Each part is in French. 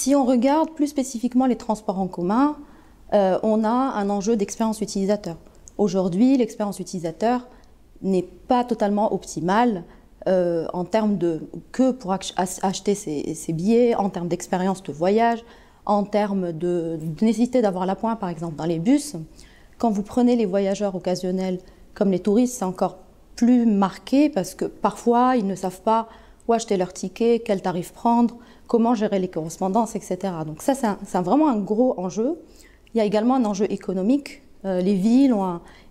Si on regarde plus spécifiquement les transports en commun, on a un enjeu d'expérience utilisateur. Aujourd'hui, l'expérience utilisateur n'est pas totalement optimale en termes que pour acheter ses billets, en termes d'expérience de voyage, en termes de nécessité d'avoir l'appoint, par exemple, dans les bus. Quand vous prenez les voyageurs occasionnels comme les touristes, c'est encore plus marqué parce que parfois, ils ne savent pas où acheter leur ticket, quel tarif prendre, comment gérer les correspondances, etc. Donc ça, c'est vraiment un gros enjeu. Il y a également un enjeu économique. Les villes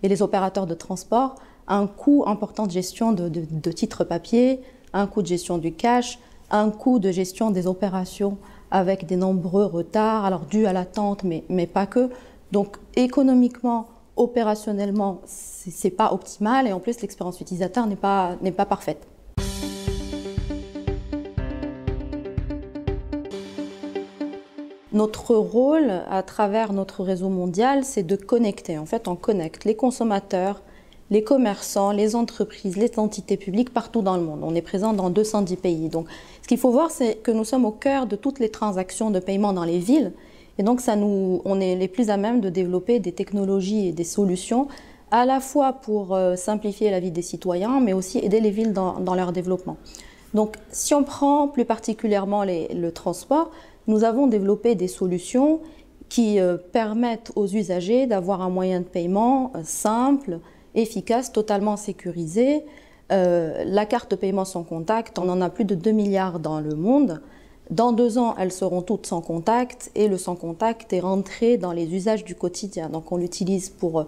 et les opérateurs de transport un coût important de gestion de titres papier, un coût de gestion du cash, un coût de gestion des opérations avec des nombreux retards, alors dus à l'attente, mais pas que. Donc économiquement, opérationnellement, c'est pas optimal et en plus l'expérience utilisateur n'est pas parfaite. Notre rôle à travers notre réseau mondial, c'est de connecter. En fait, on connecte les consommateurs, les commerçants, les entreprises, les entités publiques partout dans le monde. On est présent dans 210 pays. Donc, ce qu'il faut voir, c'est que nous sommes au cœur de toutes les transactions de paiement dans les villes. Et donc, on est les plus à même de développer des technologies et des solutions à la fois pour simplifier la vie des citoyens, mais aussi aider les villes dans leur développement. Donc, si on prend plus particulièrement le transport, nous avons développé des solutions qui permettent aux usagers d'avoir un moyen de paiement simple, efficace, totalement sécurisé. La carte de paiement sans contact, on en a plus de 2 milliards dans le monde. Dans 2 ans, elles seront toutes sans contact et le sans contact est rentré dans les usages du quotidien. Donc on l'utilise pour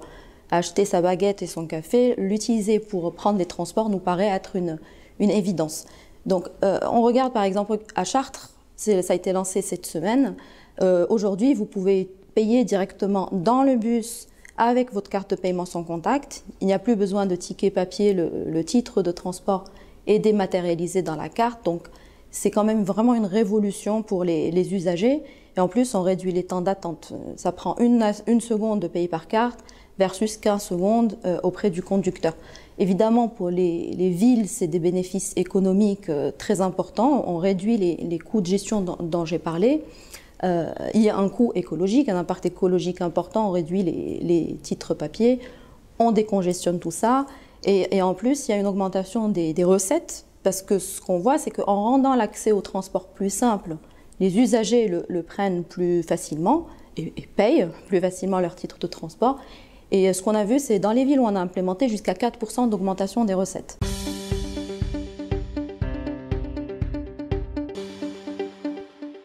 acheter sa baguette et son café. L'utiliser pour prendre des transports nous paraît être une évidence. Donc on regarde par exemple à Chartres, ça a été lancé cette semaine. Aujourd'hui, vous pouvez payer directement dans le bus avec votre carte de paiement sans contact. Il n'y a plus besoin de ticket papier, le titre de transport est dématérialisé dans la carte. Donc c'est quand même vraiment une révolution pour les usagers. Et en plus, on réduit les temps d'attente. Ça prend une seconde de payer par carte versus 15 secondes auprès du conducteur. Évidemment, pour les villes, c'est des bénéfices économiques très importants. On réduit les coûts de gestion dont j'ai parlé. Il y a un coût écologique, un impact écologique important. On réduit les titres papier, on décongestionne tout ça. Et en plus, il y a une augmentation des recettes parce que ce qu'on voit, c'est qu'en rendant l'accès au transport plus simple, les usagers le prennent plus facilement et payent plus facilement leur titre de transport. Et ce qu'on a vu, c'est dans les villes où on a implémenté jusqu'à 4% d'augmentation des recettes.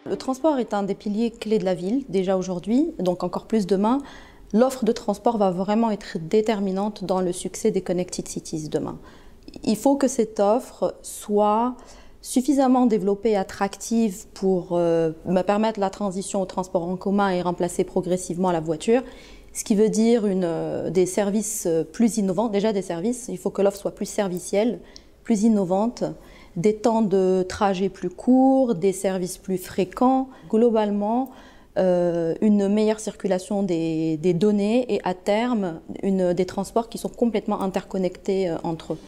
Le transport est un des piliers clés de la ville, déjà aujourd'hui, donc encore plus demain. L'offre de transport va vraiment être déterminante dans le succès des Connected Cities demain. Il faut que cette offre soit suffisamment développée et attractive pour permettre la transition au transport en commun et remplacer progressivement la voiture. Ce qui veut dire des services plus innovants. Déjà des services, il faut que l'offre soit plus servicielle, plus innovante, des temps de trajet plus courts, des services plus fréquents. Globalement, une meilleure circulation des données et à terme, des transports qui sont complètement interconnectés entre eux.